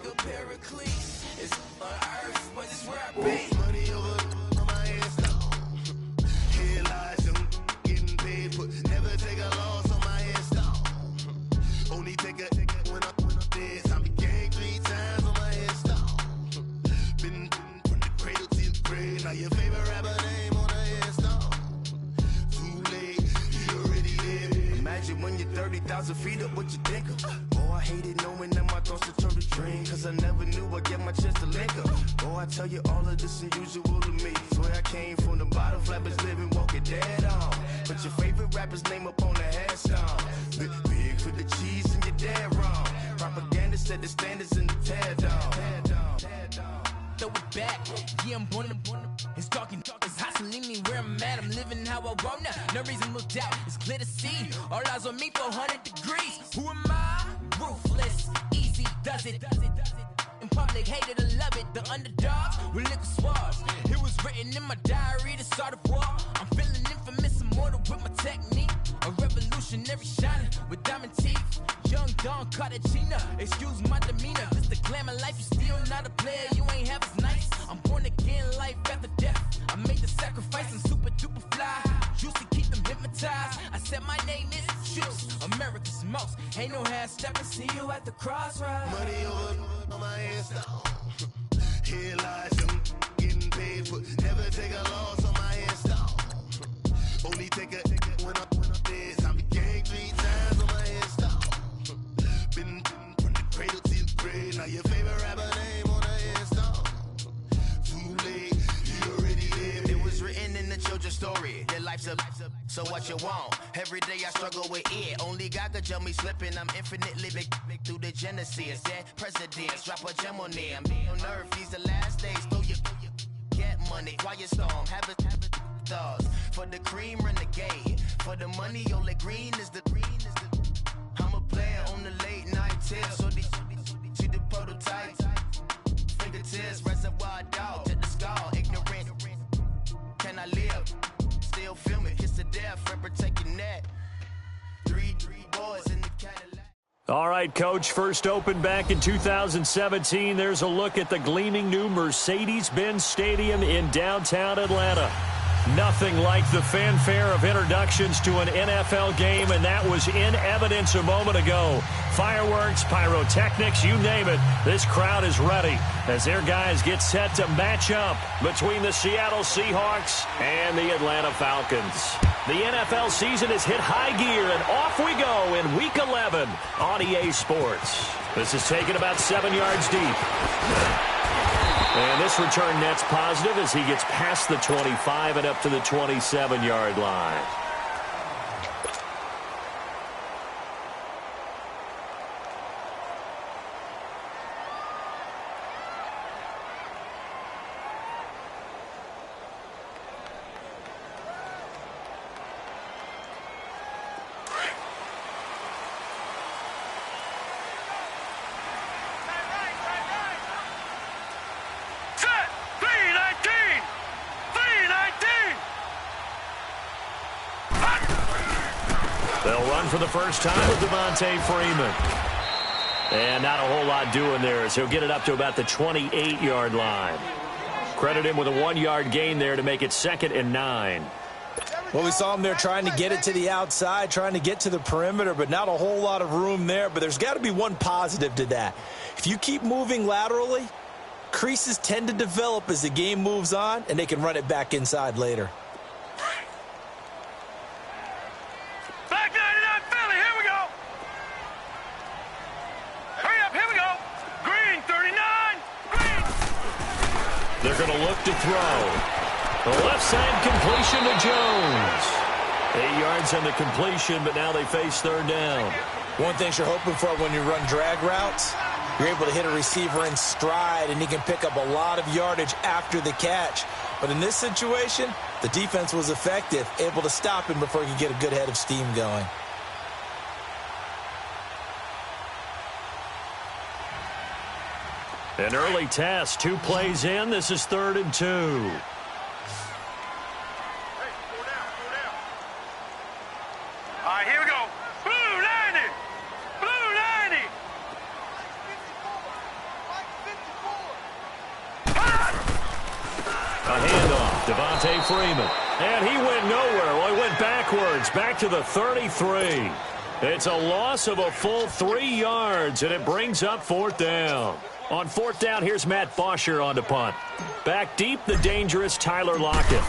a paraclete. It's on earth, but it's where I be. Money over on my headstone. Here lies young, getting paid, but never take a loss on my headstone. Only take a when I'm dead. I be gang 3 times on my headstone. Been from the cradle to the grave. Now your favorite rapper name on the headstone. Too late, you already there. Imagine when you're 30,000 feet up, what you think of? Oh, I hated knowing that my thoughts would turn to dream, cause I never knew I'd get my chance to link up. Oh, I tell you all of this unusual to me. Swear I came from the bottom, flappers living, walking dead on. Put your favorite rapper's name up on the headstone. Big for the cheese and you're dead wrong. Propaganda set the standards in the tear down. Throw it back, yeah, I'm born to it's talking, it's hustling me where I'm at. I'm living how I want now. No reasonable doubt, it's clear to see. All eyes on me, 400 degrees. Who am I? Ruthless, easy, does it. In public, hate it or love it. The underdogs with liquor swabs. It was written in my diary to start a war. I'm feeling infamous, immortal with my technique. A revolutionary shining with diamond teeth. Young Don Cartagena, excuse my demeanor. This the glamour life, you still not a player, you ain't half as nice. I'm born again, life after death. I made the sacrifice and super duper fly. Juicy, keep them hypnotized. I said my name is Juice, America's most. Ain't no half stepping, see you at the crossroads. Money over on my headstone. Here lies young, getting paid, but never take a loss on my headstone. Only take a when I'm dead. I be gang 3 times on my headstone. Been from the cradle to the grave. Now your favorite rapper name on the headstone. Too late, you already there. It was written in the children's story. Your life's a so what you want. Every day I struggle with it. Only God could tell me slipping. I'm infinitely big through the genesis. Dead presidents, drop a gem on them. On earth, these the last days. Throw your get money, quiet storm. Have it thoughts. For the cream, renegade. For the money, only green is the I'm a player on the late night tip. So these see the prototype. Fingertips, reservoir dog to the skull. Ignorant. Can I live? Still film it. Kiss to death. Forever take your neck. Three boys in the Cadillac. All right, Coach, first opened back in 2017. There's a look at the gleaming new Mercedes-Benz Stadium in downtown Atlanta. Nothing like the fanfare of introductions to an NFL game, and that was in evidence a moment ago. Fireworks, pyrotechnics, you name it. This crowd is ready as their guys get set to match up between the Seattle Seahawks and the Atlanta Falcons. The NFL season has hit high gear, and off we go in Week 11 on EA Sports. This is taken about 7 yards deep. And this return net's positive as he gets past the 25 and up to the 27-yard line. They'll run for the first time with Devontae Freeman. And not a whole lot doing there as he'll get it up to about the 28-yard line. Credit him with a 1-yard gain there to make it 2nd and 9. Well, we saw him there trying to get it to the outside, trying to get to the perimeter, but not a whole lot of room there. But there's got to be one positive to that. If you keep moving laterally, creases tend to develop as the game moves on, and they can run it back inside later. They're going to look to throw. The left side completion to Jones. 8 yards on the completion, but now they face 3rd down. One thing you're hoping for when you run drag routes, you're able to hit a receiver in stride, and he can pick up a lot of yardage after the catch. But in this situation, the defense was effective, able to stop him before he could get a good head of steam going. An early test, 2 plays in. This is 3rd and 2. All right, here we go. Blue 90. Blue 90. A handoff, Devontae Freeman. And he went nowhere. Well, he went backwards, back to the 33. It's a loss of a full 3 yards, and it brings up 4th down. On 4th down, here's Matt Bosher on the punt. Back deep, the dangerous Tyler Lockett.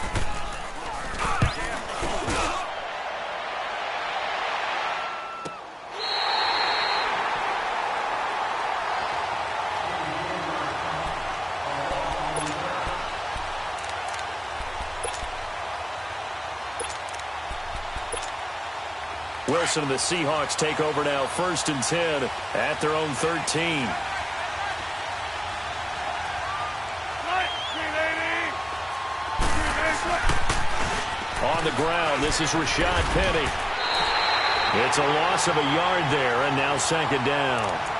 Wilson and the Seahawks take over now, 1st and 10 at their own 13. On the ground, this is Rashad Penny. It's a loss of a yard there, and now 2nd down.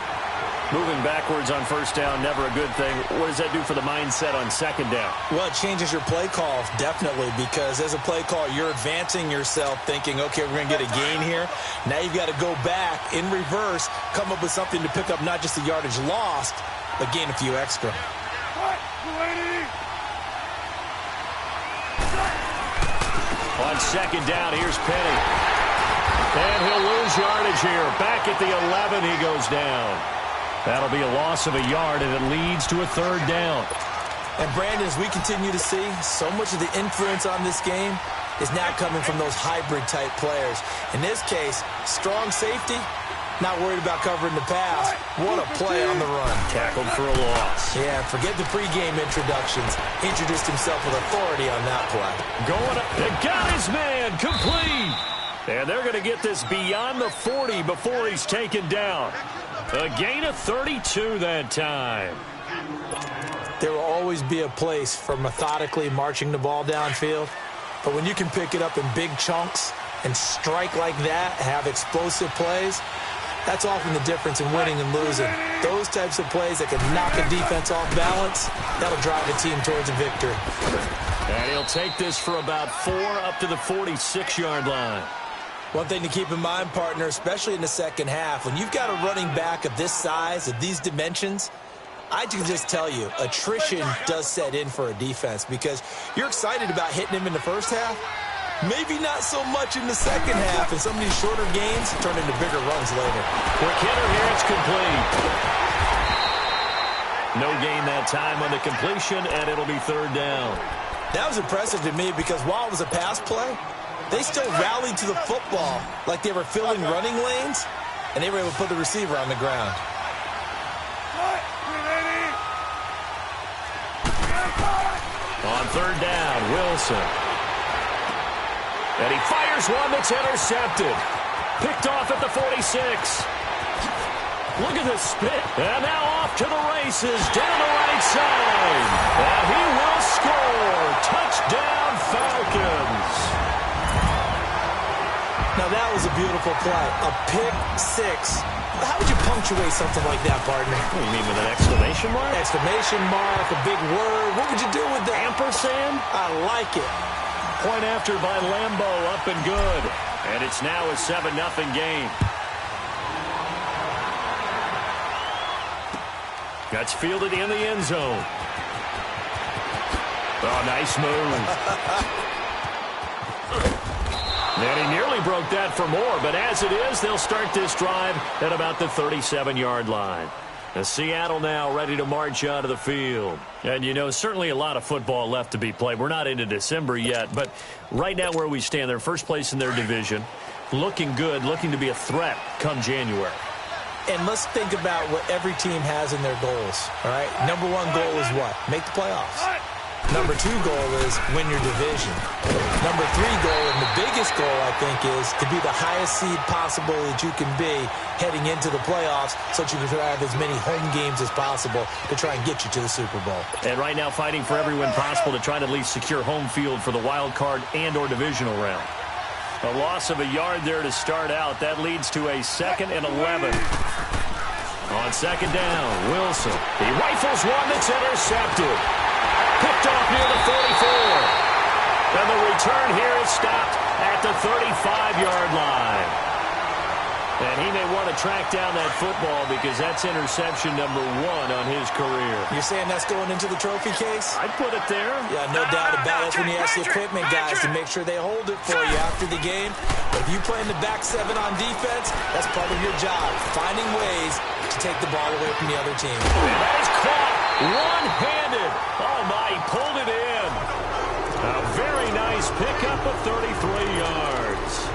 Moving backwards on 1st down, never a good thing. What does that do for the mindset on 2nd down? Well, it changes your play call, definitely, because as a play call, you're advancing yourself thinking, okay, we're going to get a gain here. Now you've got to go back in reverse, come up with something to pick up not just the yardage lost, but gain a few extra. On 2nd down, here's Penny. And he'll lose yardage here. Back at the 11, he goes down. That'll be a loss of a yard, and it leads to a 3rd down. And, Brandon, as we continue to see, so much of the influence on this game is now coming from those hybrid-type players. In this case, strong safety, not worried about covering the pass. What a play on the run. Tackled for a loss. Yeah, forget the pregame introductions. Introduced himself with authority on that play. Going up. They got his man. Complete. And they're going to get this beyond the 40 before he's taken down. A gain of 32 that time. There will always be a place for methodically marching the ball downfield. But when you can pick it up in big chunks and strike like that, have explosive plays, that's often the difference in winning and losing. Those types of plays that can knock a defense off balance, that'll drive a team towards a victory. And he'll take this for about 4 up to the 46-yard line. One thing to keep in mind, partner, especially in the second half, when you've got a running back of this size, of these dimensions, I can just tell you, attrition does set in for a defense because you're excited about hitting him in the first half. Maybe not so much in the second half, and some of these shorter gains turn into bigger runs later. Quick hitter here, it's complete. No gain that time on the completion, and it'll be 3rd down. That was impressive to me because while it was a pass play, they still rallied to the football like they were filling running lanes, and they were able to put the receiver on the ground. On 3rd down, Wilson. And he fires one that's intercepted. Picked off at the 46. Look at the spit. And now off to the races down the right side. And he will score. Touchdown, Falcons. Now that was a beautiful play. A pick six. How would you punctuate something like that, partner? What do you mean, with an exclamation mark? Exclamation mark, a big word. What would you do with that? Ampersand? I like it. Point after by Lambeau, up and good. And it's now a 7-0 game. That's fielded in the end zone. Oh, nice move. And he nearly broke that for more, but as it is, they'll start this drive at about the 37-yard line. Seattle now ready to march out of the field. And, you know, certainly a lot of football left to be played. We're not into December yet, but right now where we stand, they're first place in their division, looking good, looking to be a threat come January. And let's think about what every team has in their goals, all right? Number one goal is what? Make the playoffs. Number two goal is win your division. Number three goal, and the biggest goal, I think, is to be the highest seed possible that you can be heading into the playoffs so that you can have as many home games as possible to try and get you to the Super Bowl. And right now fighting for every win possible to try to at least secure home field for the wild card and or divisional round. A loss of a yard there to start out. That leads to a 2nd and 11. On 2nd down, Wilson. He rifles one that's intercepted. Picked off near the 44. And the return here is stopped at the 35-yard line. And he may want to track down that football because that's interception number 1 on his career. You're saying that's going into the trophy case? I'd put it there. Yeah, no doubt about it. That's when you ask the equipment guys to make sure they hold it for you after the game. But if you play in the back 7 on defense, that's part of your job, finding ways to take the ball away from the other team. And that is caught one-handed. Oh, my, he pulled it in. A very nice pickup of 33 yards.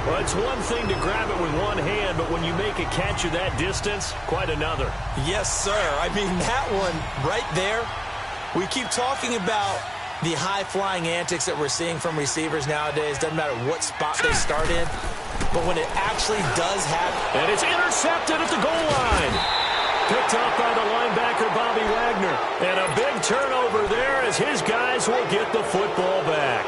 Well, it's one thing to grab it with one hand, but when you make a catch of that distance, quite another. Yes, sir. I mean, that one right there, we keep talking about the high-flying antics that we're seeing from receivers nowadays. Doesn't matter what spot they start in, but when it actually does happen. And it's intercepted at the goal line. Picked up by the linebacker, Bobby Wagner. And a big turnover there as his guys will get the football back.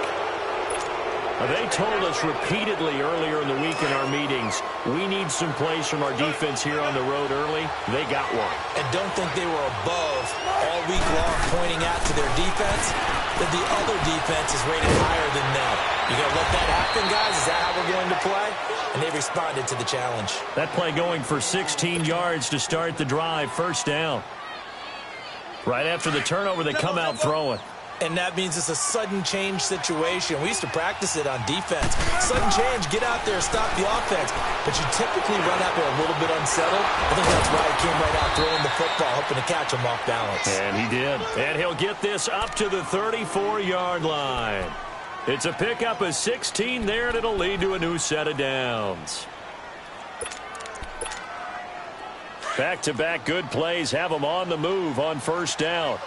They told us repeatedly earlier in the week in our meetings, we need some plays from our defense here on the road early. They got one. And don't think they were above all week long pointing out to their defense that the other defense is rated higher than them. You going to let that happen, guys? Is that how we're going to play? And they responded to the challenge. That play going for 16 yards to start the drive, first down. Right after the turnover, they come out throwing. And that means it's a sudden change situation. We used to practice it on defense. Sudden change, get out there, stop the offense. But you typically run out there a little bit unsettled. I think that's why he came right out throwing the football, hoping to catch him off balance. And he did. And he'll get this up to the 34-yard line. It's a pickup of 16 there, and it'll lead to a new set of downs. Back-to-back good plays have them on the move on first down.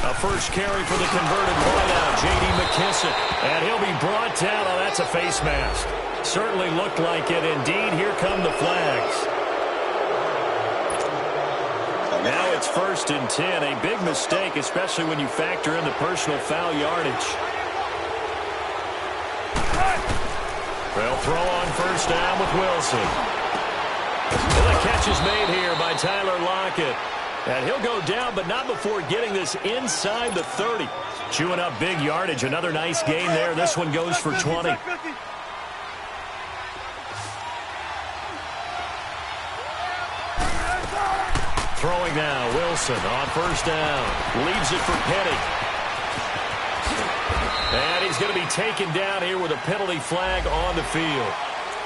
A first carry for the converted wideout, J.D. McKissick. And he'll be brought down. Oh, that's a face mask. Certainly looked like it. Indeed, here come the flags. Now it's 1st and 10. A big mistake, especially when you factor in the personal foul yardage. They'll throw on first down with Wilson. Well, the catch is made here by Tyler Lockett. And he'll go down, but not before getting this inside the 30. Chewing up big yardage. Another nice gain there. This one goes for 20. Throwing now, Wilson on first down. Leaves it for Petty. And he's going to be taken down here with a penalty flag on the field.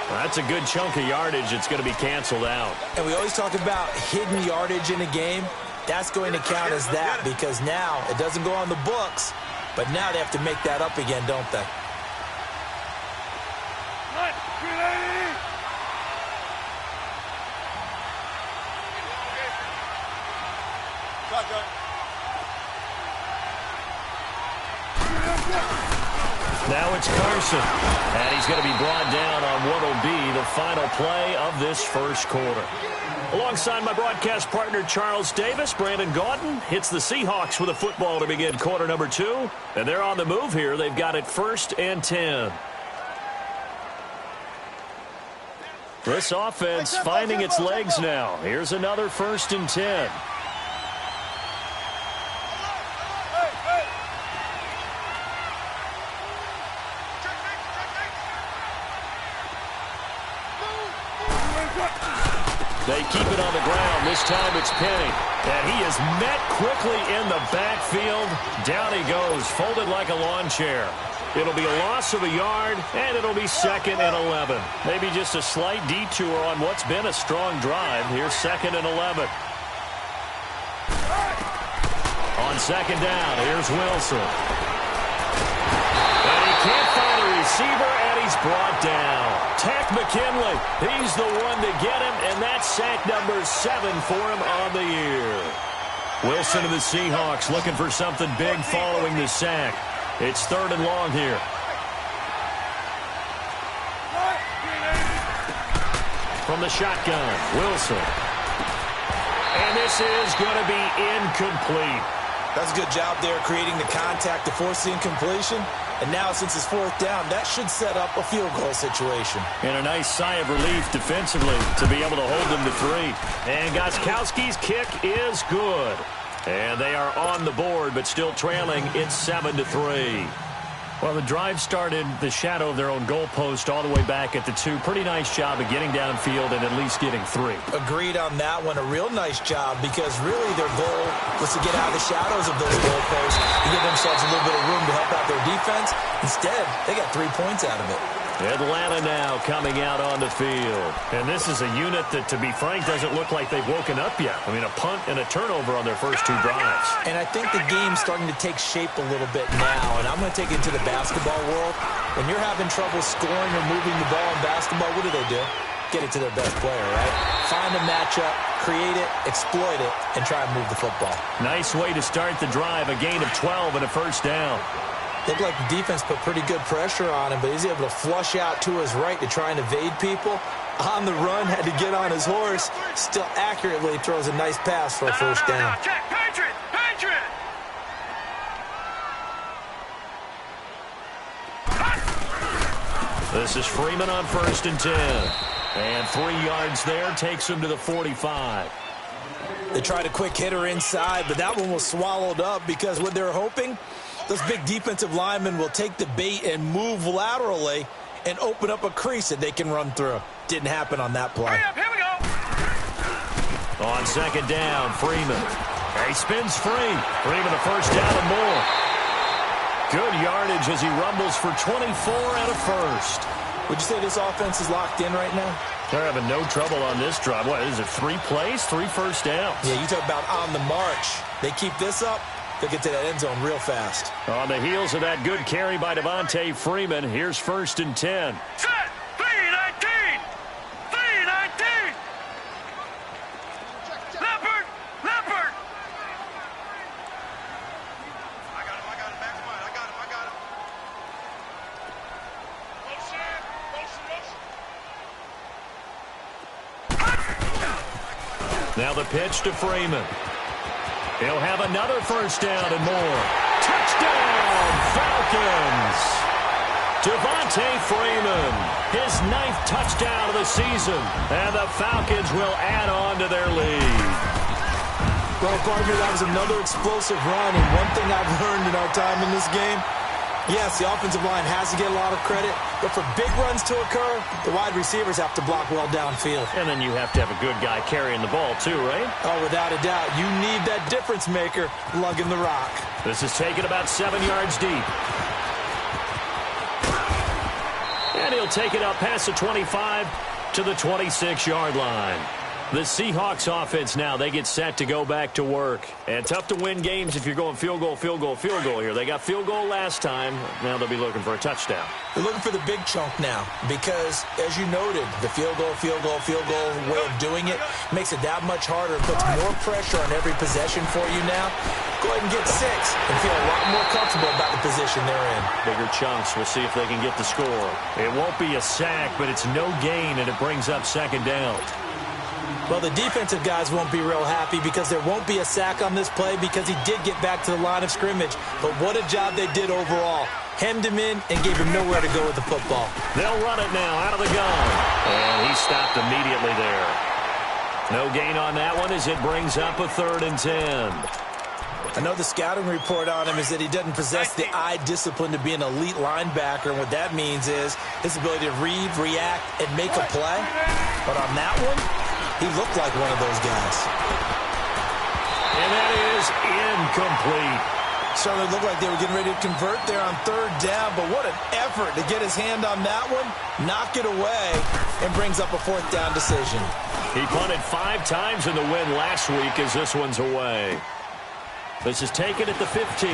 Well, that's a good chunk of yardage. It's going to be canceled out. And we always talk about hidden yardage in a game. That's going to count as that because now it doesn't go on the books, but now they have to make that up again, don't they? Now it's Carson, and he's going to be brought down on what will be the final play of this first quarter. Alongside my broadcast partner, Charles Davis, Brandon Gaudin hits the Seahawks with a football to begin quarter number 2. And they're on the move here. They've got it 1st and 10. This offense finding its legs now. Here's another 1st and 10. They keep it on the ground. This time it's Penny. And he is met quickly in the backfield. Down he goes, folded like a lawn chair. It'll be a loss of a yard, and it'll be 2nd and 11. Maybe just a slight detour on what's been a strong drive. Here's 2nd and 11. On 2nd down, here's Wilson. And he can't find a receiver, and he's brought down. Tack McKinley, he's the one to get him, and that's sack number 7 for him on the year. Wilson of the Seahawks looking for something big following the sack. It's 3rd and long here. From the shotgun, Wilson. And this is going to be incomplete. That's a good job there creating the contact to force the incompletion. And now, since it's 4th down, that should set up a field goal situation. And a nice sigh of relief defensively to be able to hold them to 3. And Gostkowski's kick is good. And they are on the board, but still trailing. It's 7-3. Well, the drive started the shadow of their own goalpost all the way back at the 2. Pretty nice job of getting downfield and at least getting 3. Agreed on that one. A real nice job because really their goal was to get out of the shadows of those goalposts and give themselves a little bit of room to help out their defense. Instead, they got 3 points out of it. Atlanta now coming out on the field. And this is a unit that, to be frank, doesn't look like they've woken up yet. I mean, a punt and a turnover on their first 2 drives. And I think the game's starting to take shape a little bit now. And I'm going to take it into the basketball world. When you're having trouble scoring or moving the ball in basketball, what do? Get it to their best player, right? Find a matchup, create it, exploit it, and try and move the football. Nice way to start the drive. A gain of 12 and a first down. Looked like the defense put pretty good pressure on him, but he's able to flush out to his right to try and evade people. On the run, had to get on his horse. Still accurately throws a nice pass for a first down. Check, Patriot! This is Freeman on 1st and 10. And 3 yards there takes him to the 45. They tried a quick hitter inside, but that one was swallowed up because what they're hoping, those big defensive linemen will take the bait and move laterally and open up a crease that they can run through. Didn't happen on that play. Here we go. On 2nd down, Freeman. He spins free. Freeman a first down and more. Good yardage as he rumbles for 24 and a first. Would you say this offense is locked in right now? They're having no trouble on this drive. What is it, 3 plays, 3 first downs? Yeah, you talk about on the march. They keep this up, they'll get to that end zone real fast. On the heels of that good carry by Devontae Freeman, here's 1st and 10. Set! 3-19! 3-19! Leopard! I got him. Back to mine. I got him. Motion. Now the pitch to Freeman. He'll have another first down and more. Touchdown, Falcons! Devontae Freeman, his 9th touchdown of the season, and the Falcons will add on to their lead. Well, partner, that was another explosive run, and one thing I've learned in our time in this game, yes, the offensive line has to get a lot of credit, but for big runs to occur, the wide receivers have to block well downfield. And then you have to have a good guy carrying the ball too, right? Oh, without a doubt. You need that difference maker lugging the rock. This is taken about 7 yards deep. And he'll take it up past the 25 to the 26-yard line. The Seahawks offense now, they get set to go back to work. And tough to win games if you're going field goal here. They got field goal last time. Now they'll be looking for a touchdown. They're looking for the big chunk now because, as you noted, the field goal way of doing it makes it that much harder. It puts more pressure on every possession for you now. Go ahead and get 6 and feel a lot more comfortable about the position they're in. Bigger chunks. We'll see if they can get the score. It won't be a sack, but it's no gain, and it brings up 2nd down. Well, the defensive guys won't be real happy because there won't be a sack on this play because he did get back to the line of scrimmage. But what a job they did overall. Hemmed him in and gave him nowhere to go with the football. They'll run it now out of the gun. And he stopped immediately there. No gain on that one as it brings up a 3rd and 10. I know the scouting report on him is that he doesn't possess the eye discipline to be an elite linebacker. And what that means is his ability to read, react, and make a play. But on that one, he looked like one of those guys. And that is incomplete. Certainly looked like they were getting ready to convert there on 3rd down, but what an effort to get his hand on that one, knock it away, and brings up a 4th down decision. He punted 5 times in the win last week as this one's away. This is taken at the 15.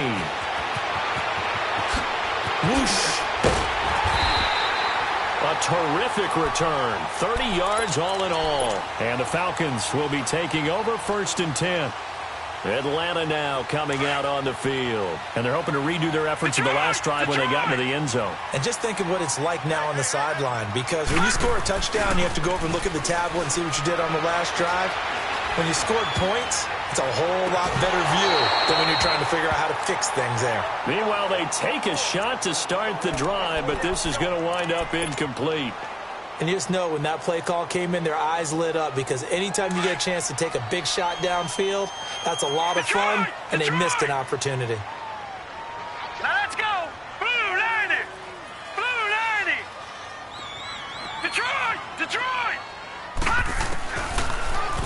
Whoosh. A terrific return. 30 yards all in all. And the Falcons will be taking over 1st and 10. Atlanta now coming out on the field. And they're hoping to redo their efforts in the last drive when they got into the end zone. And just think of what it's like now on the sideline, because when you score a touchdown, you have to go over and look at the tablet and see what you did on the last drive. When you scored points, it's a whole lot better view than when you're trying to figure out how to fix things there. Meanwhile, they take a shot to start the drive, but this is going to wind up incomplete. And you just know when that play call came in, their eyes lit up because anytime you get a chance to take a big shot downfield, that's a lot of fun, and they missed an opportunity. Now let's go. Blue 90. Blue 90. Detroit. Detroit.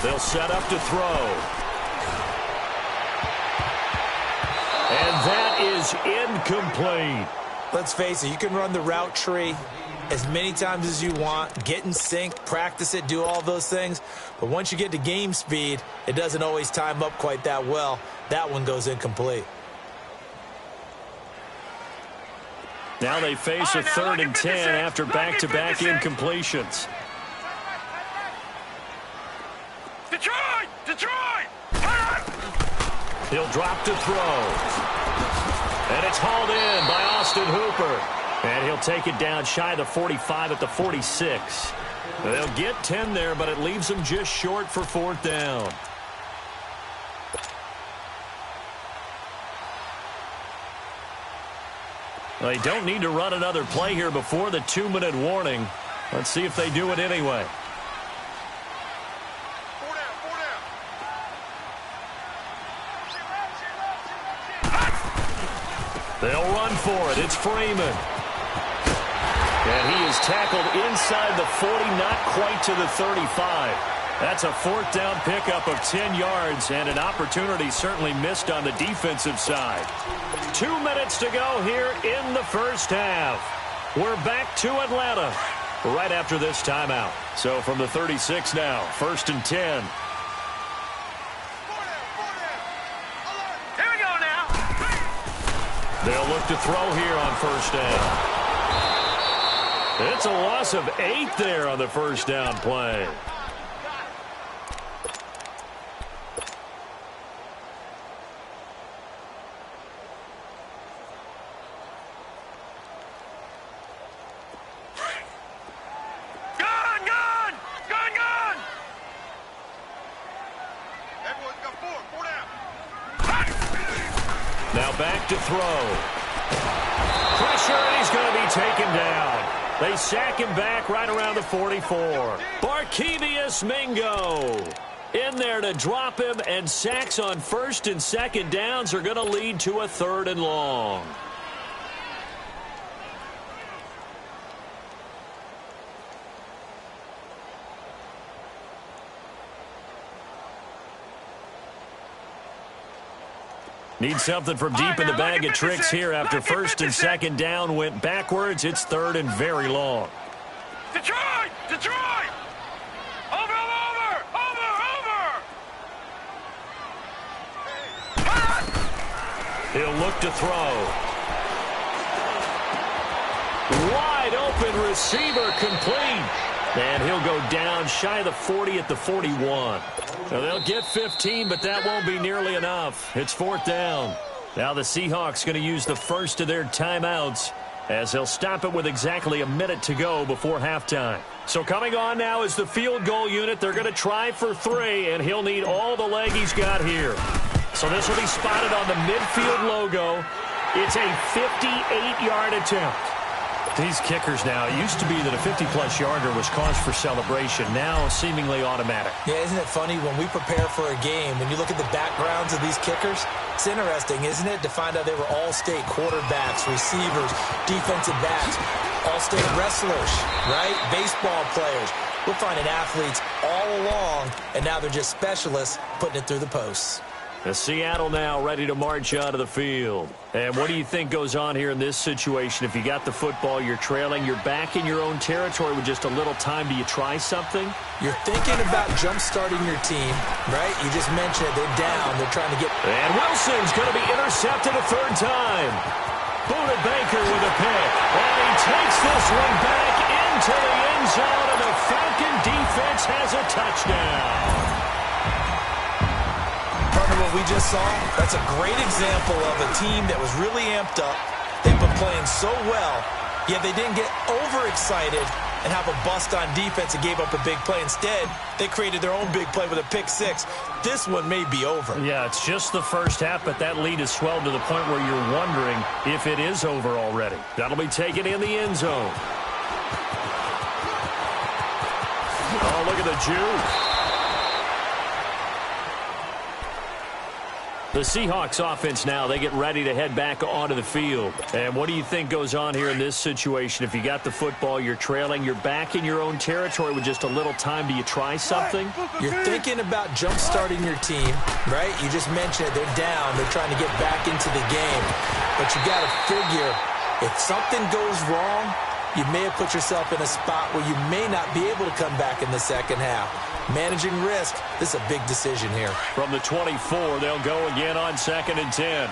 They'll set up to throw. And that is incomplete. Let's face it, you can run the route tree as many times as you want, get in sync, practice it, do all those things. But once you get to game speed, it doesn't always time up quite that well. That one goes incomplete. Now they face a 3rd and 10 after back-to-back incompletions. Detroit. Detroit. He'll drop to throw. And it's hauled in by Austin Hooper. And he'll take it down shy of the 45 at the 46. They'll get 10 there, but it leaves them just short for 4th down. They don't need to run another play here before the 2-minute warning. Let's see if they do it anyway. 4 down. 4 down. They'll run for it. It's Freeman. And he is tackled inside the 40, not quite to the 35. That's a 4th down pickup of 10 yards and an opportunity certainly missed on the defensive side. 2 minutes to go here in the first half. We're back to Atlanta right after this timeout. So from the 36 now, 1st and 10. 4 down. Here we go now. They'll look to throw here on 1st down. It's a loss of 8 there on the 1st down play. Gun. Everyone's got 4 down. Now back to throw. Pressure, and he's going to be taken down. They sack him back right around the 44. Barkevious Mingo in there to drop him, and sacks on 1st and 2nd downs are going to lead to a 3rd and long. Need something from deep in the bag of tricks here after 1st and 2nd down went backwards. It's 3rd and very long. Detroit. Detroit. Over. He'll look to throw. Wide open receiver complete. And he'll go down shy of the 40 at the 41. Now they'll get 15, but that won't be nearly enough. It's 4th down. Now the Seahawks going to use the first of their timeouts as they'll stop it with exactly a minute to go before halftime. So coming on now is the field goal unit. They're going to try for 3, and he'll need all the leg he's got here. So this will be spotted on the midfield logo. It's a 58-yard attempt. These kickers now, it used to be that a 50-plus yarder was cause for celebration. Now seemingly automatic. Yeah, isn't it funny when we prepare for a game, when you look at the backgrounds of these kickers, it's interesting, isn't it, to find out they were all-state quarterbacks, receivers, defensive backs, all-state wrestlers, right? Baseball players. We're finding athletes all along, and now they're just specialists putting it through the posts. The Seattle now ready to march onto the field. And what do you think goes on here in this situation? If you got the football, you're trailing, you're back in your own territory with just a little time. Do you try something? You're thinking about jump-starting your team, right? You just mentioned it. They're down. They're trying to get... And Wilson's going to be intercepted a 3rd time. Buda Baker with a pick. And he takes this one back into the end zone, and the Falcon defense has a touchdown. What we just saw, that's a great example of a team that was really amped up. They've been playing so well, yet they didn't get overexcited and have a bust on defense and gave up a big play. Instead, they created their own big play with a pick 6. This one may be over. Yeah, it's just the first half, but that lead has swelled to the point where you're wondering if it is over already. That'll be taken in the end zone. juke. The Seahawks offense now, they get ready to head back onto the field. And what do you think goes on here in this situation? If you got the football, you're trailing, you're back in your own territory with just a little time. Do you try something? You're thinking about jump-starting your team, right? You just mentioned it. They're down. They're trying to get back into the game. But you got to figure, if something goes wrong, you may have put yourself in a spot where you may not be able to come back in the second half. Managing risk, this is a big decision here. From the 24, they'll go again on 2nd and 10.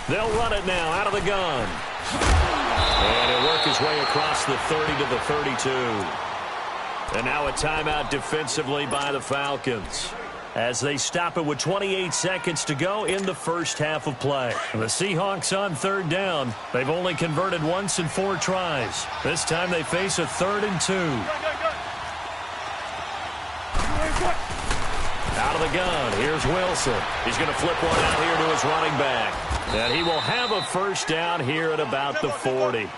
They'll run it now out of the gun. And he'll work his way across the 30 to the 32. And now a timeout defensively by the Falcons, as they stop it with 28 seconds to go in the first half of play. The Seahawks on 3rd down. They've only converted once in 4 tries. This time they face a 3rd and 2. Out of the gun, here's Wilson. He's going to flip one out here to his running back. And he will have a first down here at about the 40.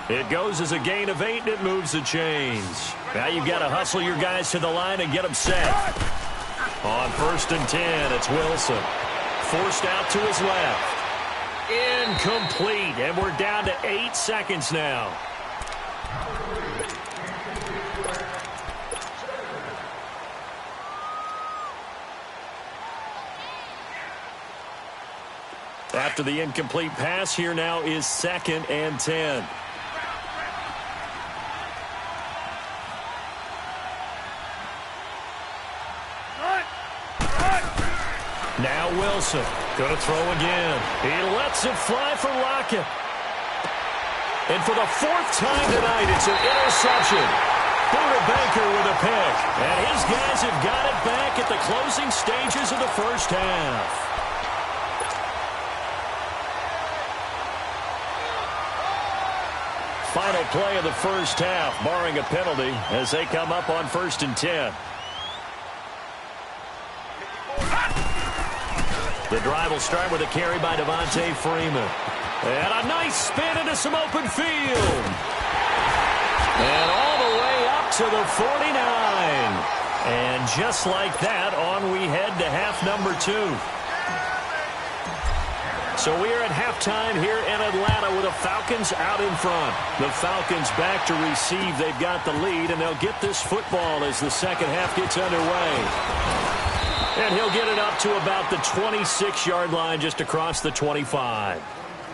It goes as a gain of 8, and it moves the chains. Now you've got to hustle your guys to the line and get them set. On 1st and 10, it's Wilson. Forced out to his left. Incomplete, and we're down to 8 seconds now. After the incomplete pass, here now is 2nd and 10. Now Wilson, going to throw again. He lets it fly for Lockett. And for the 4th time tonight, it's an interception. Buda Baker with a pick. And his guys have got it back at the closing stages of the first half. Final play of the first half, barring a penalty, as they come up on 1st and 10. The drive will start with a carry by Devontae Freeman. And a nice spin into some open field. And all the way up to the 49. And just like that, on we head to half number 2. So we are at halftime here in Atlanta with the Falcons out in front. The Falcons back to receive. They've got the lead, and they'll get this football as the second half gets underway. And he'll get it up to about the 26-yard line, just across the 25.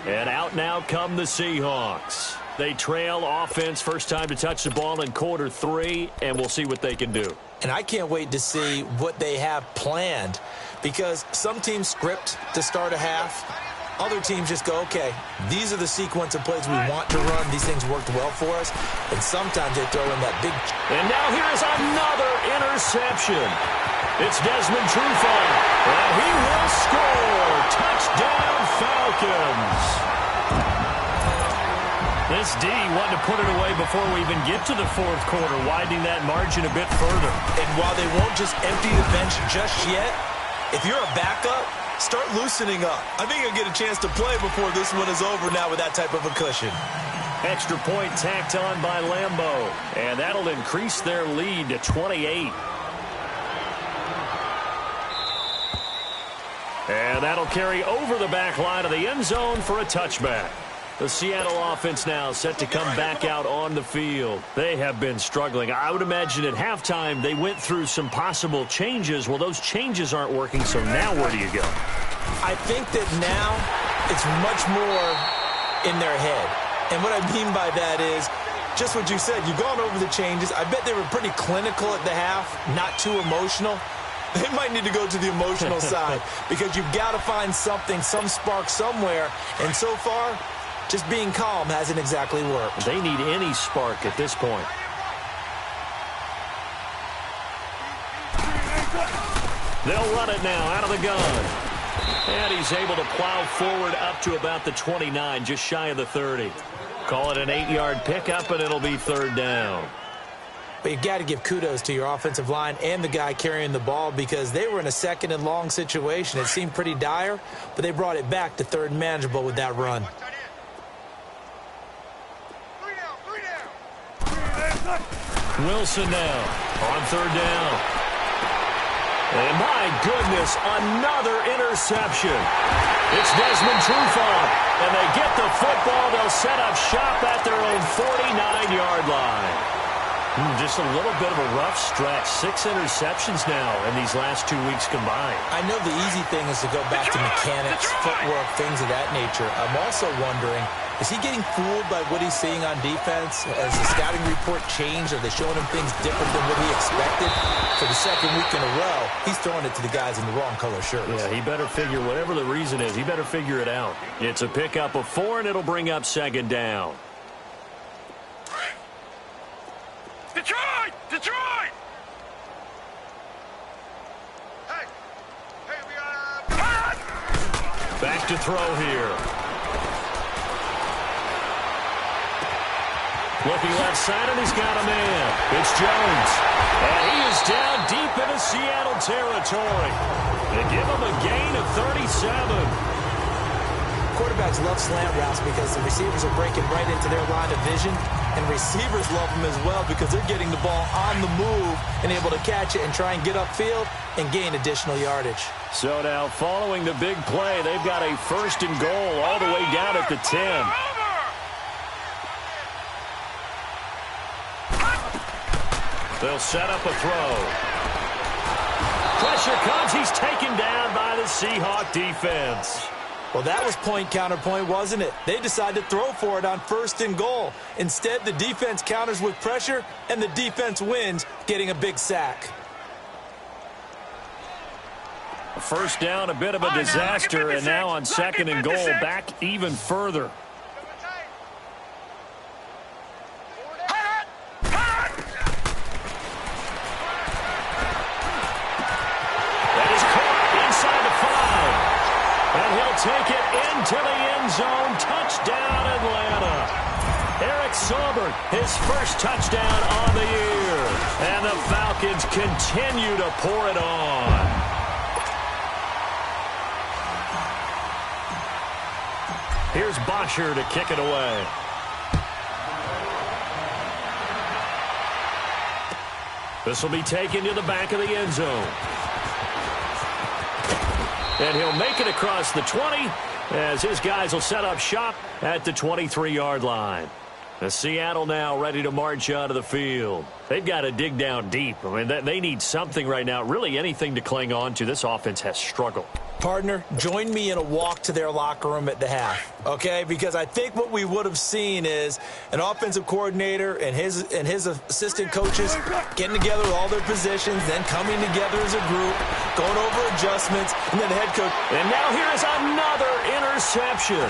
And out now come the Seahawks. They trail offense, first time to touch the ball in quarter 3, and we'll see what they can do. And I can't wait to see what they have planned, because some teams script to start a half. Other teams just go, okay, these are the sequence of plays we want to run. These things worked well for us. And sometimes they throw in that big... And now here's another interception. It's Desmond Trufant, and he will score. Touchdown, Falcons. This D wanted to put it away before we even get to the 4th quarter, widening that margin a bit further. And while they won't just empty the bench just yet, if you're a backup, start loosening up. I think you'll get a chance to play before this one is over now with that type of a cushion. Extra point tacked on by Lambeau, and that'll increase their lead to 28. And that'll carry over the back line of the end zone for a touchback. The Seattle offense now set to come back out on the field. They have been struggling. I would imagine at halftime they went through some possible changes. Well, those changes aren't working, so now where do you go? I think that now it's much more in their head. And what I mean by that is just what you said. You've gone over the changes. I bet they were pretty clinical at the half, not too emotional. They might need to go to the emotional side, because you've got to find something, some spark somewhere. And so far, just being calm hasn't exactly worked. They need any spark at this point. They'll run it now out of the gun. And he's able to plow forward up to about the 29, just shy of the 30. Call it an 8-yard pickup, and it'll be 3rd down. But you've got to give kudos to your offensive line and the guy carrying the ball, because they were in a 2nd and long situation. It seemed pretty dire, but they brought it back to 3rd and manageable with that run. Wilson now on third down. And my goodness, another interception. It's Desmond Trufant, and they get the football. They'll set up shop at their own 49-yard line. Just a little bit of a rough stretch. 6 interceptions now in these last 2 weeks combined. I know the easy thing is to go back to mechanics, footwork, things of that nature. I'm also wondering, is he getting fooled by what he's seeing on defense? Has the scouting report changed? Are they showing him things different than what he expected? For the second week in a row, he's throwing it to the guys in the wrong color shirts. Yeah, he better figure, whatever the reason is, he better figure it out. It's a pickup of 4, and it'll bring up second down. Detroit! Detroit! Hey! Hey, we got Back to throw here. Looking left side, and he's got a man. It's Jones. And he is down deep into Seattle territory. They give him a gain of 37. Quarterbacks love slant routes because the receivers are breaking right into their line of vision, and receivers love them as well because they're getting the ball on the move and able to catch it and try and get upfield and gain additional yardage. So now, following the big play, they've got a first and goal all the way down at the 10. They'll set up a throw. Pressure comes. He's taken down by the Seahawk defense. Well, that was point counterpoint, wasn't it? They decided to throw for it on first and goal. Instead, the defense counters with pressure, and the defense wins, getting a big sack. First down, a bit of a disaster, and now on second and goal, back even further. Take it into the end zone. Touchdown, Atlanta. Eric Saubert, his first touchdown on the year. And the Falcons continue to pour it on. Here's Bosher to kick it away. This will be taken to the back of the end zone. And he'll make it across the 20 as his guys will set up shop at the 23-yard line. The Seattle now ready to march out of the field. They've got to dig down deep. I mean, they need something right now, really anything to cling on to. This offense has struggled. Partner, join me in a walk to their locker room at the half, okay? Because I think what we would have seen is an offensive coordinator and his assistant coaches getting together with all their positions, then coming together as a group, going over adjustments, and then the head coach. And now here is another interception.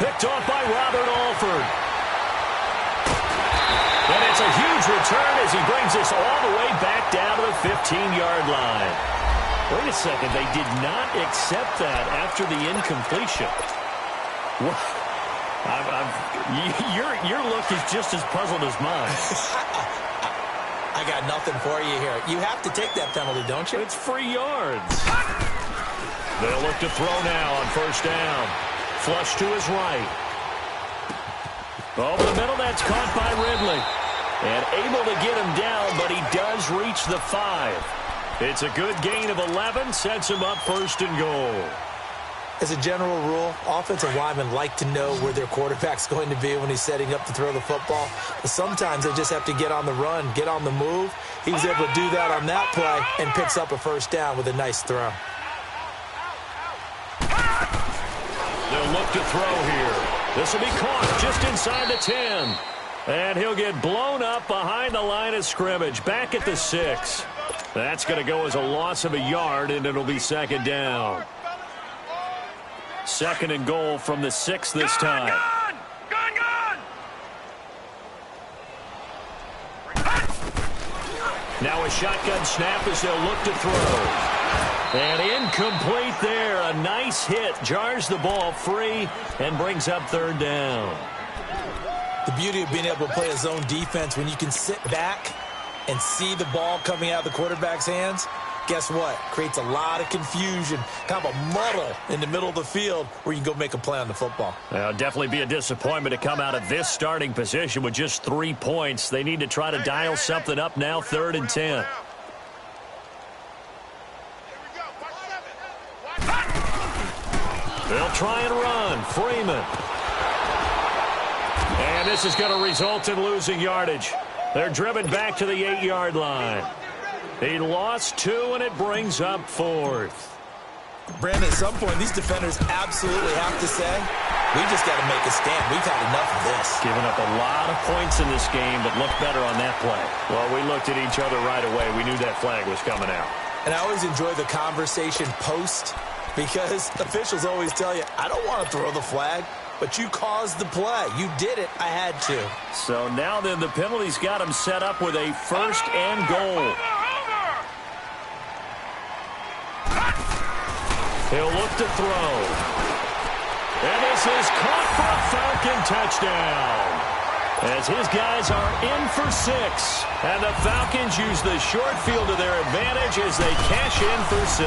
Picked off by Robert Alford. And it's a huge return as he brings us all the way back down to the 15-yard line. Wait a second, they did not accept that after the incompletion. Your look is just as puzzled as mine. I got nothing for you here. You have to take that penalty, don't you? It's free yards. They'll look to throw now on first down. Flush to his right. Over the middle, that's caught by Ridley. And able to get him down, but he does reach the 5. It's a good gain of 11, sets him up first and goal. As a general rule, offensive linemen like to know where their quarterback's going to be when he's setting up to throw the football. But sometimes they just have to get on the run, get on the move. He was able to do that on that play and picks up a first down with a nice throw. They'll look to throw here. This will be caught just inside the 10. And he'll get blown up behind the line of scrimmage, back at the 6. That's going to go as a loss of a yard, and it'll be second down. Second and goal from the 6 this time. Now a shotgun snap as they'll look to throw. And incomplete there. A nice hit. Jars the ball free and brings up third down. The beauty of being able to play a zone defense when you can sit back and see the ball coming out of the quarterback's hands, guess what? Creates a lot of confusion, kind of a muddle in the middle of the field where you can go make a play on the football. It'll definitely be a disappointment to come out of this starting position with just 3 points. They need to try to dial something up now, 3rd and 10. They'll try and run. Freeman. And this is going to result in losing yardage. They're driven back to the 8-yard line. He lost 2, and it brings up 4th. Brandon, at some point, these defenders absolutely have to say, we just got to make a stand. We've had enough of this. Giving up a lot of points in this game, but looked better on that play. Well, we looked at each other right away. We knew that flag was coming out. And I always enjoy the conversation post, because officials always tell you, I don't want to throw the flag, but you caused the play. You did it. I had to. So now then, the penalty's got him set up with a 1st and goal. He'll look to throw. And this is caught for a Falcon touchdown. As his guys are in for 6. And the Falcons use the short field to their advantage as they cash in for 6.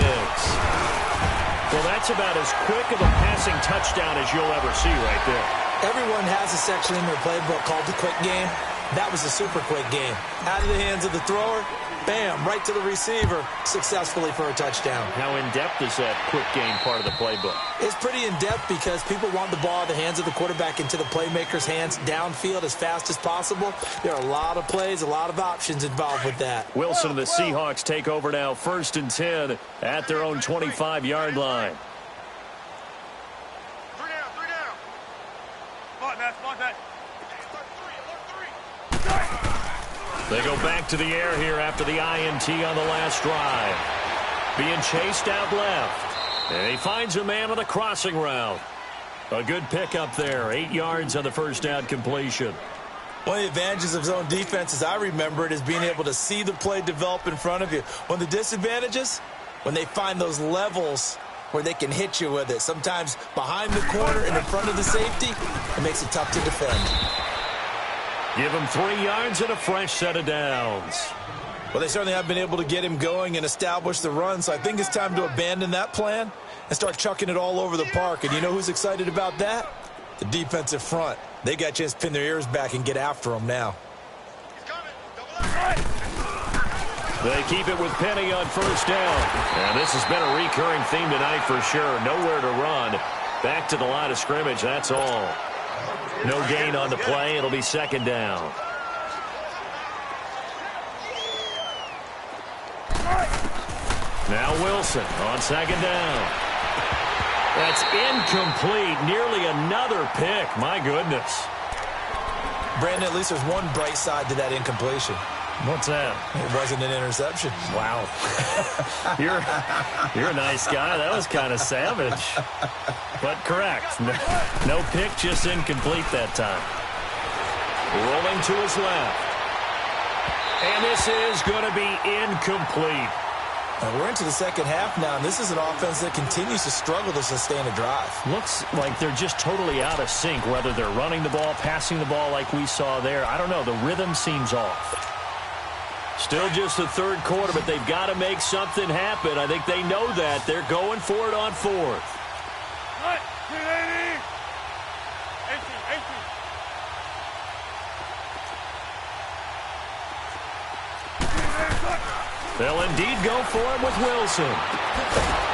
Well, that's about as quick of a passing touchdown as you'll ever see right there. Everyone has a section in their playbook called the quick game. That was a super quick game. Out of the hands of the thrower, bam, right to the receiver, successfully for a touchdown. How in-depth is that quick game part of the playbook? It's pretty in-depth because people want the ball out of the hands of the quarterback into the playmaker's hands downfield as fast as possible. There are a lot of plays, a lot of options involved with that. Wilson and the Seahawks take over now, 1st and 10 at their own 25-yard line. 3 down. Spot that. They go back to the air here after the INT on the last drive. Being chased out left. And he finds a man on the crossing route. A good pickup there. 8 yards on the 1st down completion. One of the advantages of zone defense, as I remember it, is being able to see the play develop in front of you. One of the disadvantages, when they find those levels where they can hit you with it. Sometimes behind the corner and in front of the safety, it makes it tough to defend. Give him 3 yards and a fresh set of downs. Well, they certainly have been able to get him going and establish the run, so I think it's time to abandon that plan and start chucking it all over the park. And you know who's excited about that? The defensive front. They got a chance to pin their ears back and get after him now. They keep it with Penny on 1st down. And this has been a recurring theme tonight for sure. Nowhere to run. Back to the line of scrimmage, that's all. No gain on the play. It'll be 2nd down. Now Wilson on 2nd down. That's incomplete. Nearly another pick. My goodness. Brandon, at least there's one bright side to that incompletion. What's that? It wasn't an interception. Wow. You're a nice guy. That was kind of savage. But correct. No pick, just incomplete that time. Rolling to his left. And this is going to be incomplete. And we're into the 2nd half now, and this is an offense that continues to struggle to sustain a drive. Looks like they're just totally out of sync, whether they're running the ball, passing the ball like we saw there. I don't know. The rhythm seems off. Still just the 3rd quarter, but they've got to make something happen. I think they know that. They're going for it on 4th. They'll indeed go for it with Wilson.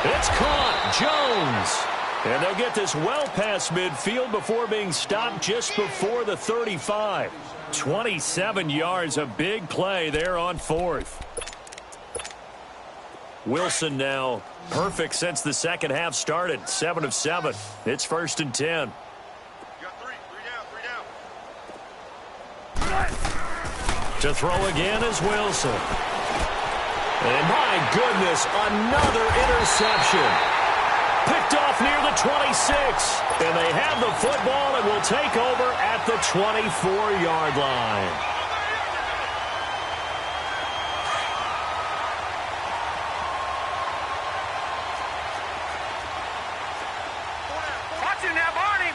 It's caught. Jones. And they'll get this well past midfield before being stopped just before the 35. 27 yards, a big play there on 4th. Wilson now perfect since the 2nd half started. 7 of 7. It's 1st and 10. You got 3 down. To throw again is Wilson. And my goodness, another interception. Picked off near the 26. And they have the football and will take over at the 24-yard line. Watch it now, Barney.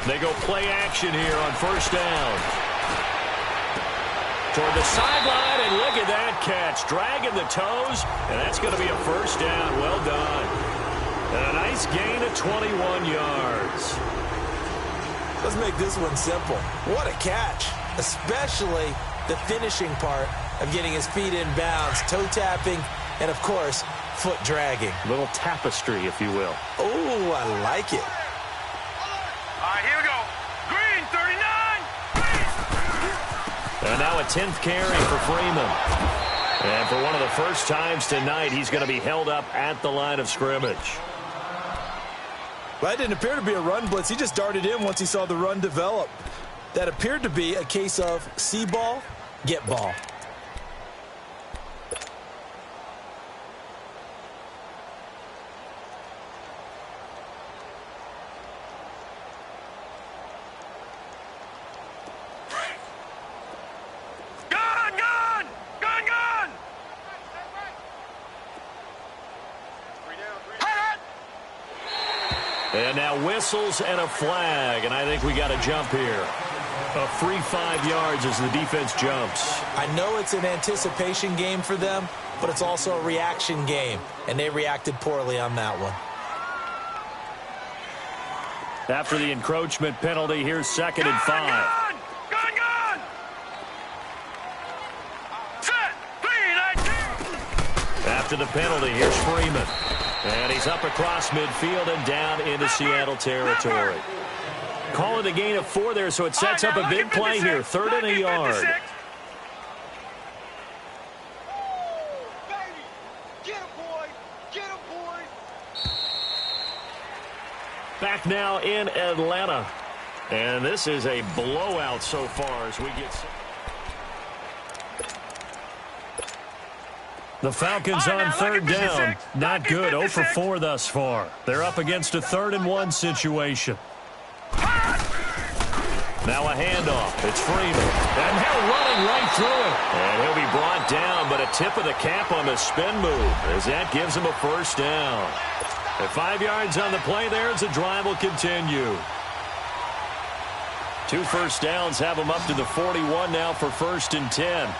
They go play action here on 1st down. toward the sideline, and look at that catch. Dragging the toes, and that's going to be a first down. Well done. And a nice gain of 21 yards. Let's make this one simple. What a catch, especially the finishing part of getting his feet in bounds, toe tapping, and, of course, foot dragging. Little tapestry, if you will. Oh, I like it. All right, here we go. Green, 39. And now a 10th carry for Freeman. And for one of the first times tonight, he's going to be held up at the line of scrimmage. Well, that didn't appear to be a run blitz. He just darted in once he saw the run develop. That appeared to be a case of see ball, get ball. And now whistles and a flag, and I think we got a jump here. A free 5 yards as the defense jumps. I know it's an anticipation game for them, but it's also a reaction game, and they reacted poorly on that one. After the encroachment penalty, here's 2nd and 5. Gun! Set! 3, 19. After the penalty, here's Freeman. And he's up across midfield and down into Seattle territory. Calling a gain of 4 there, so it sets up a big play here. 3rd and a yard. Back now in Atlanta. And this is a blowout so far as we get... The Falcons on 3rd down. Not good. 0 for 4 thus far. They're up against a 3rd and 1 situation. Now a handoff. It's Freeman. And they're running right through it. And he'll be brought down, but a tip of the cap on the spin move as that gives him a first down. At 5 yards on the play there as the drive will continue. 2 first downs have him up to the 41 now for 1st and 10.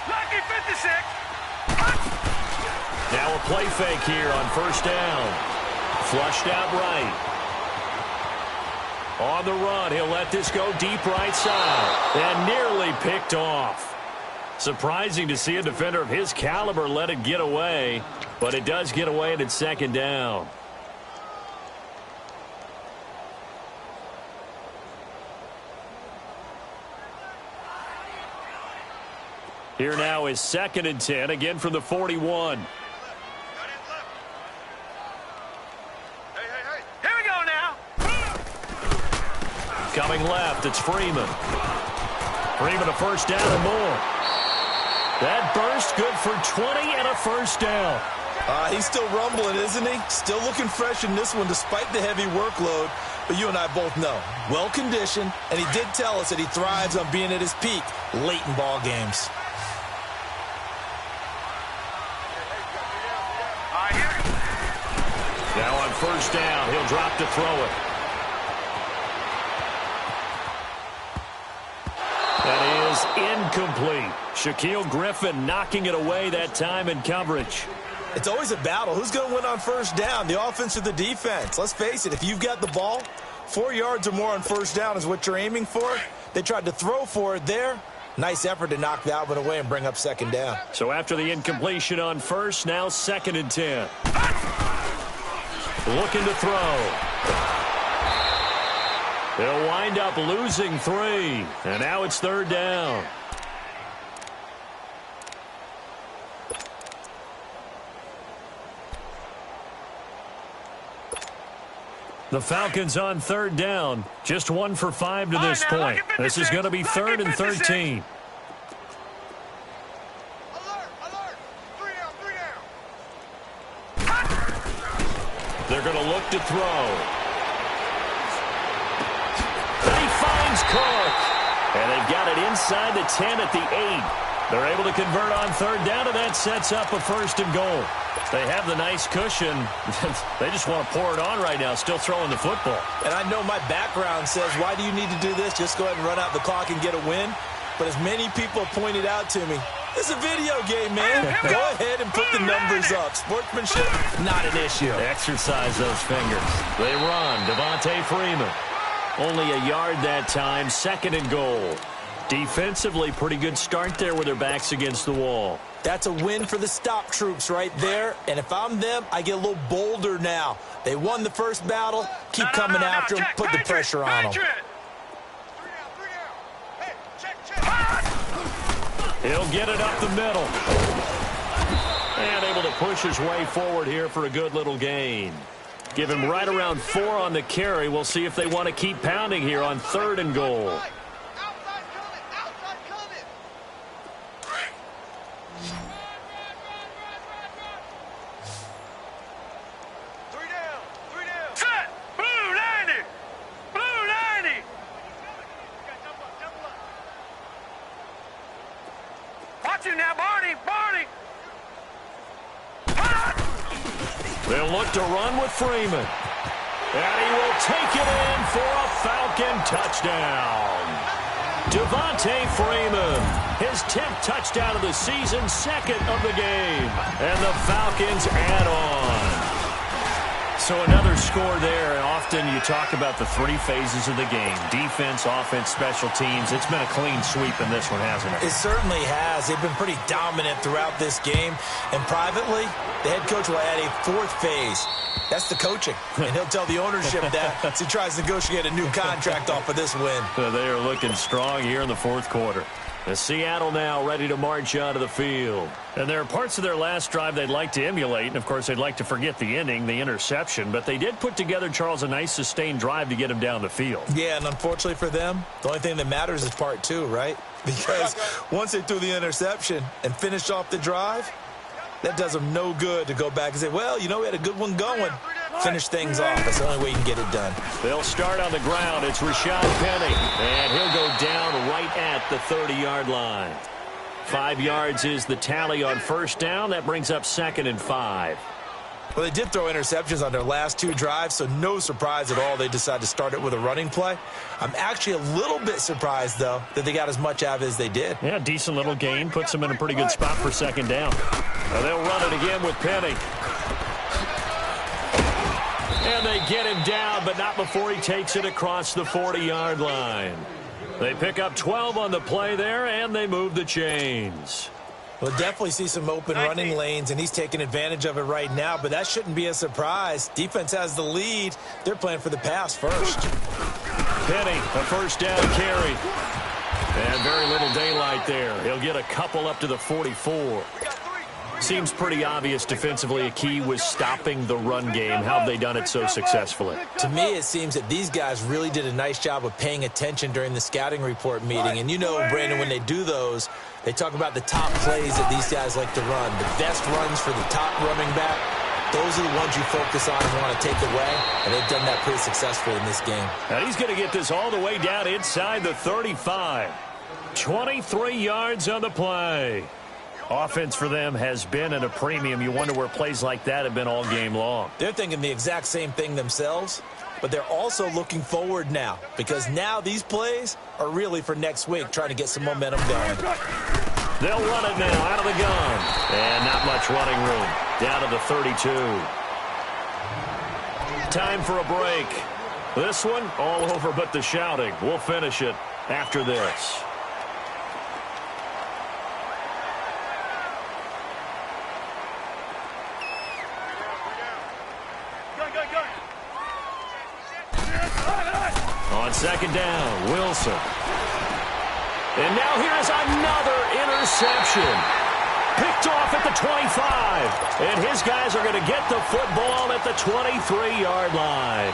Lucky 56. Now a play fake here on 1st down. Flushed out right. On the run, he'll let this go deep right side. And nearly picked off. Surprising to see a defender of his caliber let it get away. But it does get away and it's 2nd down. Here now is 2nd and 10, again from the 41. Hey. Here we go now. Coming left, it's Freeman. Freeman a first down and more. That burst good for 20 and a first down. He's still rumbling, isn't he? Still looking fresh in this one despite the heavy workload. But you and I both know, well-conditioned, and he did tell us that he thrives on being at his peak late in ball games. Now on 1st down, he'll drop to throw it. That is incomplete. Shaquille Griffin knocking it away that time in coverage. It's always a battle. Who's going to win on 1st down, the offense or the defense? Let's face it, if you've got the ball, 4 yards or more on 1st down is what you're aiming for. They tried to throw for it there. Nice effort to knock that one away and bring up 2nd down. So after the incompletion on 1st, now 2nd and 10. Looking to throw. They'll wind up losing 3. And now it's 3rd down. The Falcons on 3rd down. Just 1 for 5 to this point. This is going to be 3rd and 13. They're going to look to throw. And he finds Cook. And they've got it inside the 10 at the 8. They're able to convert on third down, and that sets up a 1st and goal. They have the nice cushion. They just want to pour it on right now, still throwing the football. And I know my background says, why do you need to do this? Just go ahead and run out the clock and get a win. But as many people pointed out to me, it's a video game, man. Go ahead and put the numbers up. Sportsmanship, not an issue. Exercise those fingers. They run. Devontae Freeman. Only a yard that time, 2nd and goal. Defensively, pretty good start there with their backs against the wall. That's a win for the stop troops right there. And if I'm them, I get a little bolder now. They won the first battle. Keep coming after them. Put the pressure on them. He'll get it up the middle. And able to push his way forward here for a good little gain. Give him right around 4 on the carry. We'll see if they want to keep pounding here on 3rd and goal. They'll look to run with Freeman. And he will take it in for a Falcon touchdown. Devontae Freeman, his 10th touchdown of the season, 2nd of the game. And the Falcons add on. So another score there, and often you talk about the 3 phases of the game. Defense, offense, special teams. It's been a clean sweep in this one, hasn't it? It certainly has. They've been pretty dominant throughout this game. And privately, the head coach will add a 4th phase. That's the coaching. And he'll tell the ownership that as he tries to negotiate a new contract off of this win. They are looking strong here in the 4th quarter. The Seattle now ready to march onto the field. And there are parts of their last drive they'd like to emulate. And, of course, they'd like to forget the ending, the interception. But they did put together, Charles, a nice sustained drive to get him down the field. Yeah, and unfortunately for them, the only thing that matters is part 2, right? Because once they threw the interception and finished off the drive, that does them no good to go back and say, well, you know, we had a good one going. Finish things off. That's the only way you can get it done. They'll start on the ground. It's Rashad Penny. And he'll go down right at the 30-yard line. 5 yards is the tally on 1st down. That brings up 2nd and 5. Well, they did throw interceptions on their last 2 drives, so no surprise at all they decided to start it with a running play. I'm actually a little bit surprised, though, that they got as much out of it as they did. Yeah, decent little gain. Puts them in a pretty good spot for 2nd down. Now they'll run it again with Penny. And they get him down, but not before he takes it across the 40-yard line. They pick up 12 on the play there, and they move the chains. We'll definitely see some open running lanes, and he's taking advantage of it right now, but that shouldn't be a surprise. Defense has the lead. They're playing for the pass first. Penny, a 1st down carry. And very little daylight there. He'll get a couple up to the 44. Seems pretty obvious defensively a key was stopping the run game. How have they done it so successfully? To me, it seems that these guys really did a nice job of paying attention during the scouting report meeting. And you know, Brandon, when they do those, they talk about the top plays that these guys like to run. The best runs for the top running back, those are the ones you focus on and want to take away. And they've done that pretty successfully in this game. Now he's going to get this all the way down inside the 35. 23 yards on the play. Offense for them has been at a premium. You wonder where plays like that have been all game long. They're thinking the exact same thing themselves, but they're also looking forward now because now these plays are really for next week, trying to get some momentum going. They'll run it now out of the gun. And not much running room. Down to the 32. Time for a break. This one all over but the shouting. We'll finish it after this. On 2nd down, Wilson. And now here's another interception. Picked off at the 25. And his guys are going to get the football at the 23-yard line.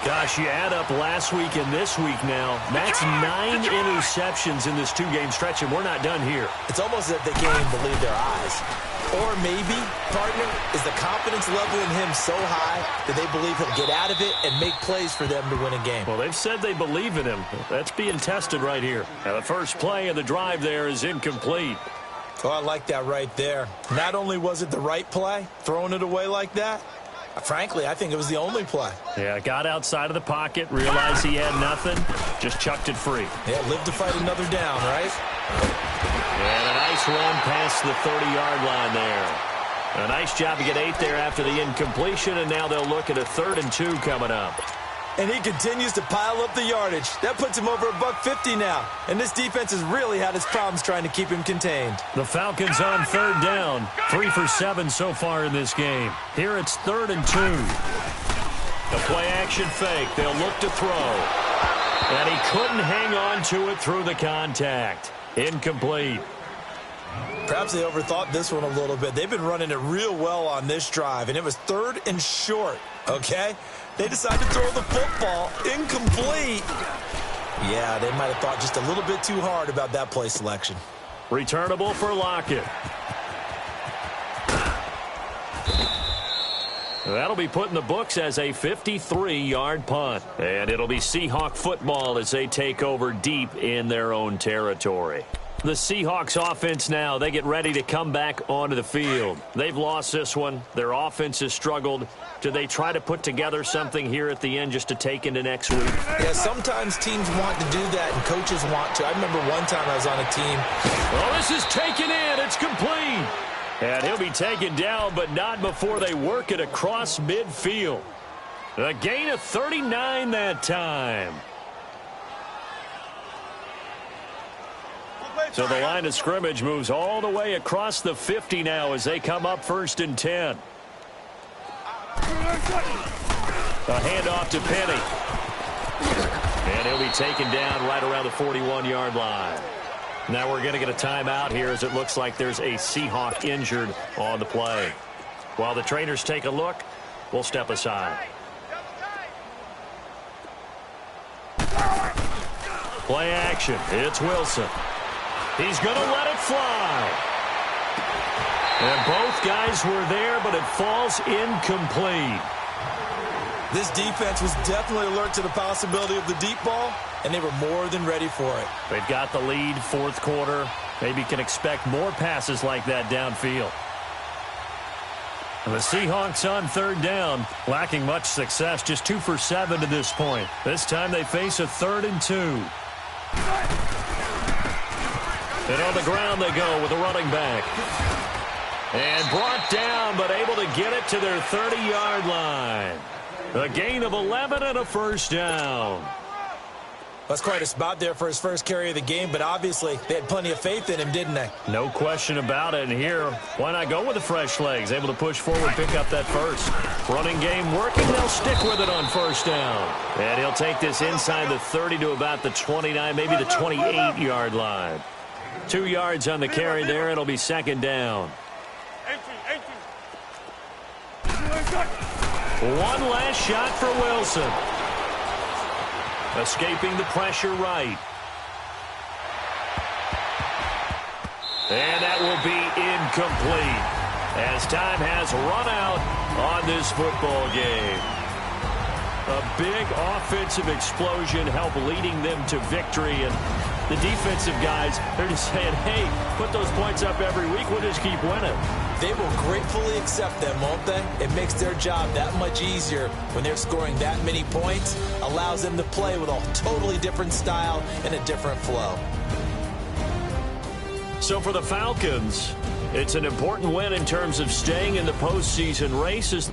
Gosh, you add up last week and this week now. That's 9 interceptions in this two-game stretch, and we're not done here. It's almost as if they can't even believe their eyes. Or maybe, partner, is the confidence level in him so high that they believe he'll get out of it and make plays for them to win a game. Well, they've said they believe in him. That's being tested right here. Now, the first play of the drive there is incomplete. Oh, I like that right there. Not only was it the right play, throwing it away like that, frankly, I think it was the only play. Yeah, got outside of the pocket, realized he had nothing, just chucked it free. Yeah, live to fight another down, right? And a nice run past the 30-yard line there. A nice job to get 8 there after the incompletion, and now they'll look at a 3rd and 2 coming up. And he continues to pile up the yardage. That puts him over $150 now. And this defense has really had its problems trying to keep him contained. The Falcons on 3rd down. 3 for 7 so far in this game. Here it's 3rd and 2. The play-action fake. They'll look to throw. And he couldn't hang on to it through the contact. Incomplete. Perhaps they overthought this one a little bit. They've been running it real well on this drive, and it was 3rd and short, okay? They decided to throw the football incomplete. Yeah, they might have thought just a little bit too hard about that play selection. Returnable for Lockett. That'll be put in the books as a 53-yard punt. And it'll be Seahawk football as they take over deep in their own territory. The Seahawks offense now, they get ready to come back onto the field. They've lost this one. Their offense has struggled. Do they try to put together something here at the end just to take into next week? Yeah, sometimes teams want to do that and coaches want to. I remember one time I was on a team. Well, this is taken in. It's complete. And he'll be taken down, but not before they work it across midfield. A gain of 39 that time. So the line of scrimmage moves all the way across the 50 now as they come up 1st and 10. A handoff to Penny. And he'll be taken down right around the 41-yard line. Now we're going to get a timeout here as it looks like there's a Seahawk injured on the play. While the trainers take a look, we'll step aside. Play action. It's Wilson. He's going to let it fly. And both guys were there, but it falls incomplete. This defense was definitely alert to the possibility of the deep ball, and they were more than ready for it. They've got the lead, 4th quarter. Maybe can expect more passes like that downfield. And the Seahawks on 3rd down, lacking much success, just 2 for 7 to this point. This time they face a 3rd and 2. And on the ground they go with a running back. And brought down, but able to get it to their 30-yard line. A gain of 11 and a 1st down. That's quite a spot there for his first carry of the game, but obviously they had plenty of faith in him, didn't they? No question about it. And here, why not go with the fresh legs? Able to push forward, pick up that first. Running game working. They'll stick with it on 1st down. And he'll take this inside the 30 to about the 29, maybe the 28-yard line. 2 yards on the carry there. It'll be 2nd down. One last shot for Wilson. Escaping the pressure right. And that will be incomplete as time has run out on this football game. A big offensive explosion helped leading them to victory. And the defensive guys, they're just saying, hey, put those points up every week. We'll just keep winning. They will gratefully accept them, won't they? It makes their job that much easier when they're scoring that many points. Allows them to play with a totally different style and a different flow. So for the Falcons, it's an important win in terms of staying in the postseason races.